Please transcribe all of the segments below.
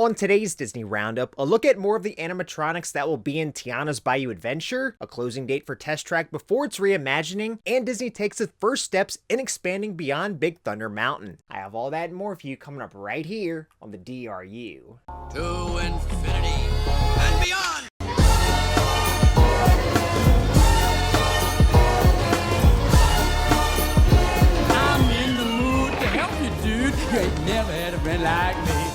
On today's Disney Roundup, a look at more of the animatronics that will be in Tiana's Bayou Adventure, a closing date for Test Track before its reimagining, and Disney takes its first steps in expanding beyond Big Thunder Mountain. I have all that and more for you coming up right here on the DRU. To infinity and beyond! I'm in the mood to help you, dude. You ain't never had a friend like me.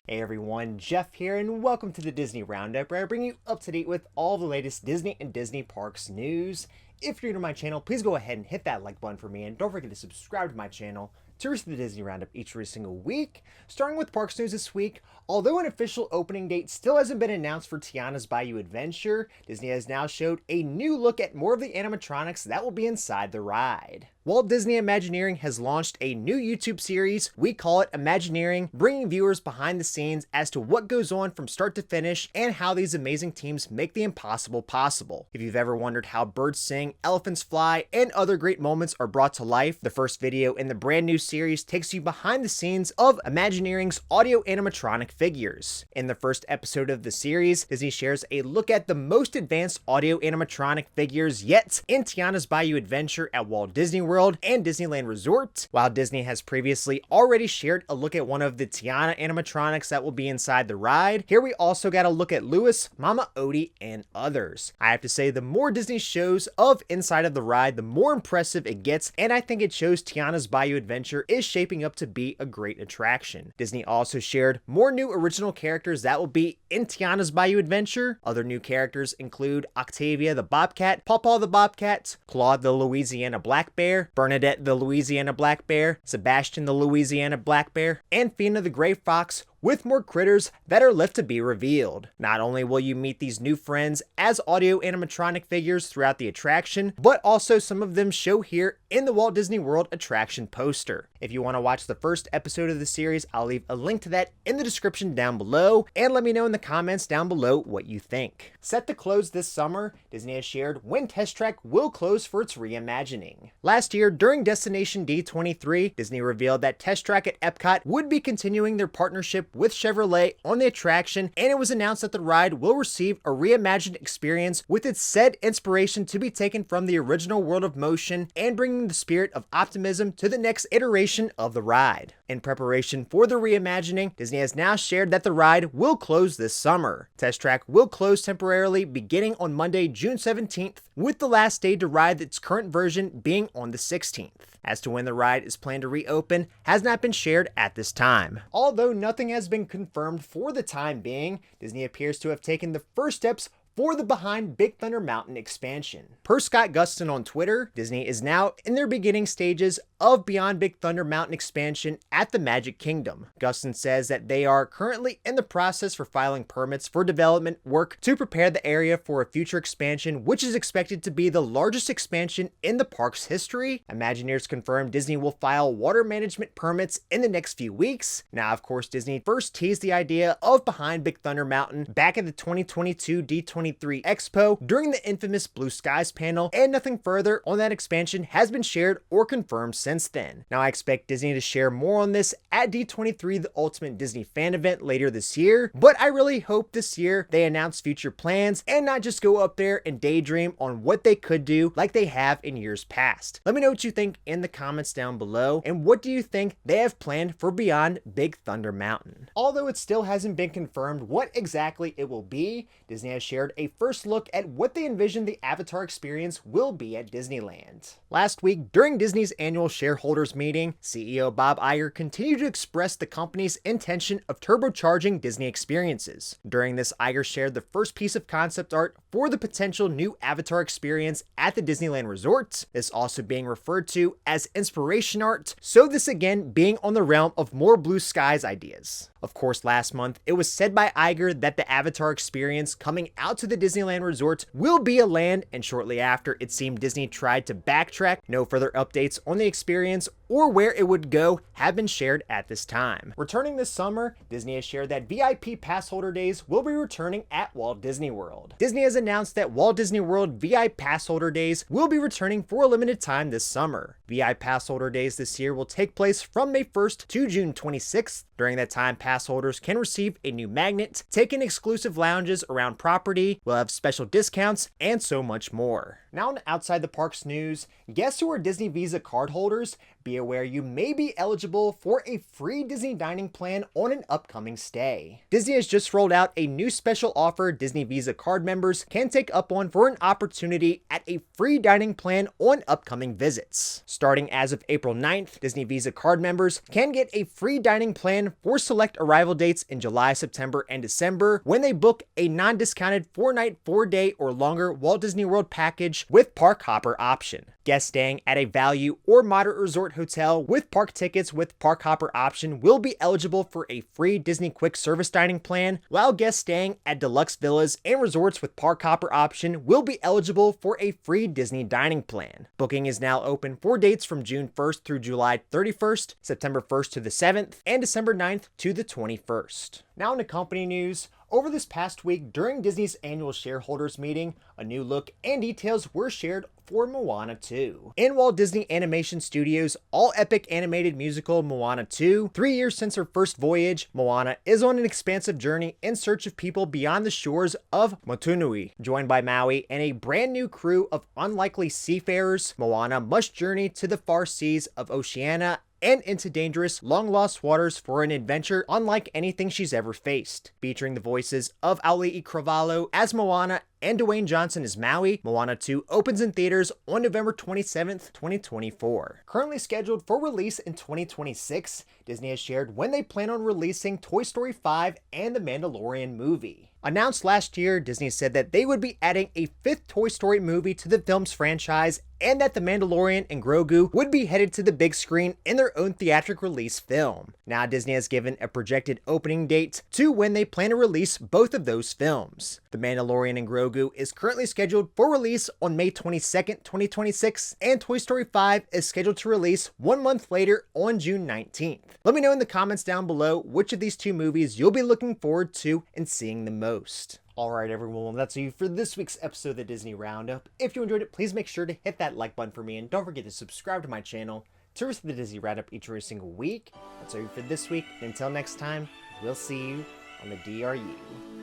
Hey everyone, Jeff here, and welcome to the Disney Roundup, where I bring you up to date with all the latest Disney and Disney Parks news. If you're new to my channel, please go ahead and hit that like button for me, and don't forget to subscribe to my channel to receive the Disney Roundup each and every single week. Starting with Parks news this week, although an official opening date still hasn't been announced for Tiana's Bayou Adventure, Disney has now showed a new look at more of the animatronics that will be inside the ride. Walt Disney Imagineering has launched a new YouTube series. We call it Imagineering, bringing viewers behind the scenes as to what goes on from start to finish and how these amazing teams make the impossible possible. If you've ever wondered how birds sing, elephants fly, and other great moments are brought to life, the first video in the brand new series takes you behind the scenes of Imagineering's audio animatronic figures. In the first episode of the series, Disney shares a look at the most advanced audio animatronic figures yet in Tiana's Bayou Adventure at Walt Disney World and Disneyland Resort. While Disney has previously already shared a look at one of the Tiana animatronics that will be inside the ride, here we also got a look at Louis, Mama Odie, and others. I have to say, the more Disney shows of inside of the ride, the more impressive it gets, and I think it shows Tiana's Bayou Adventure is shaping up to be a great attraction. Disney also shared more new original characters that will be in Tiana's Bayou Adventure. Other new characters include Octavia the Bobcat, Pawpaw the Bobcat, Claude the Louisiana Black Bear, Bernadette the Louisiana Black Bear, Sebastian the Louisiana Black Bear, and Fina the Gray Fox, with more critters that are left to be revealed. Not only will you meet these new friends as audio animatronic figures throughout the attraction, but also some of them show here in the Walt Disney World attraction poster. If you want to watch the first episode of the series, I'll leave a link to that in the description down below, and let me know in the comments down below what you think. Set to close this summer, Disney has shared when Test Track will close for its reimagining. Last year, during Destination D23, Disney revealed that Test Track at Epcot would be continuing their partnership with Chevrolet on the attraction, and it was announced that the ride will receive a reimagined experience with its said inspiration to be taken from the original World of Motion and bringing the spirit of optimism to the next iteration of the ride. In preparation for the reimagining, Disney has now shared that the ride will close this summer. Test Track will close temporarily beginning on Monday, June 17th, with the last day to ride its current version being on the 16th. As to when the ride is planned to reopen has not been shared at this time. Although nothing has been confirmed for the time being, Disney appears to have taken the first steps for the Behind Big Thunder Mountain expansion. Per Scott Gustin on Twitter, Disney is now in their beginning stages of Beyond Big Thunder Mountain expansion at the Magic Kingdom. Gustin says that they are currently in the process for filing permits for development work to prepare the area for a future expansion, which is expected to be the largest expansion in the park's history. Imagineers confirmed Disney will file water management permits in the next few weeks. Now, of course, Disney first teased the idea of Behind Big Thunder Mountain back at the 2022 D23 Expo during the infamous Blue Skies panel, and nothing further on that expansion has been shared or confirmed since then. Now, I expect Disney to share more on this at D23, the Ultimate Disney Fan Event, later this year, but I really hope this year they announce future plans and not just go up there and daydream on what they could do like they have in years past. Let me know what you think in the comments down below, and what do you think they have planned for Beyond Big Thunder Mountain? Although it still hasn't been confirmed what exactly it will be, Disney has shared a first look at what they envision the Avatar experience will be at Disneyland. Last week, during Disney's annual shareholders meeting, CEO Bob Iger continued to express the company's intention of turbocharging Disney experiences. During this, Iger shared the first piece of concept art for the potential new Avatar experience at the Disneyland Resort, this also being referred to as inspiration art, so this again being on the realm of more blue skies ideas. Of course, last month, it was said by Iger that the Avatar experience coming out to the Disneyland Resort will be a land, and shortly after, it seemed Disney tried to backtrack. No further updates on the experience or where it would go have been shared at this time. Returning this summer, Disney has shared that VIP Passholder days will be returning at Walt Disney World. Disney has announced that Walt Disney World VIP Passholder days will be returning for a limited time this summer. VIP Passholder days this year will take place from May 1st to June 26th. During that time, pass holders can receive a new magnet, take in exclusive lounges around property, will have special discounts, and so much more. Now in outside the parks news, guests who are Disney Visa card holders, be aware you may be eligible for a free Disney dining plan on an upcoming stay. Disney has just rolled out a new special offer Disney Visa card members can take up on for an opportunity at a free dining plan on upcoming visits. Starting as of April 9th, Disney Visa card members can get a free dining plan for select arrival dates in July, September, and December when they book a non-discounted 4-night, 4-day, or longer Walt Disney World package with park hopper option. Guests staying at a value or moderate resort hotel with park tickets with park hopper option will be eligible for a free Disney quick service dining plan, while guests staying at deluxe villas and resorts with park hopper option will be eligible for a free Disney dining plan. Booking is now open for dates from June 1st through July 31st, September 1st to the 7th, and December 9th to the 21st. Now into company news. Over this past week, during Disney's annual shareholders meeting, a new look and details were shared for Moana 2. In Walt Disney Animation Studios' all-epic animated musical Moana 2, 3 years since her first voyage, Moana is on an expansive journey in search of people beyond the shores of Motunui. Joined by Maui and a brand new crew of unlikely seafarers, Moana must journey to the far seas of Oceania and into dangerous, long-lost waters for an adventure unlike anything she's ever faced. Featuring the voices of Auli'i Cravalho as Moana and Dwayne Johnson as Maui, Moana 2 opens in theaters on November 27th, 2024. Currently scheduled for release in 2026, Disney has shared when they plan on releasing Toy Story 5 and the Mandalorian movie. Announced last year, Disney said that they would be adding a 5th Toy Story movie to the film's franchise and that The Mandalorian and Grogu would be headed to the big screen in their own theatric release film. Now Disney has given a projected opening date to when they plan to release both of those films. The Mandalorian and Grogu is currently scheduled for release on May 22nd, 2026, and Toy Story 5 is scheduled to release 1 month later on June 19th. Let me know in the comments down below which of these two movies you'll be looking forward to and seeing the most. Alright everyone, well that's it for this week's episode of the Disney Roundup. If you enjoyed it, please make sure to hit that like button for me and don't forget to subscribe to my channel to receive the Disney Roundup each and every single week. That's all for this week, and until next time, we'll see you on the DRU.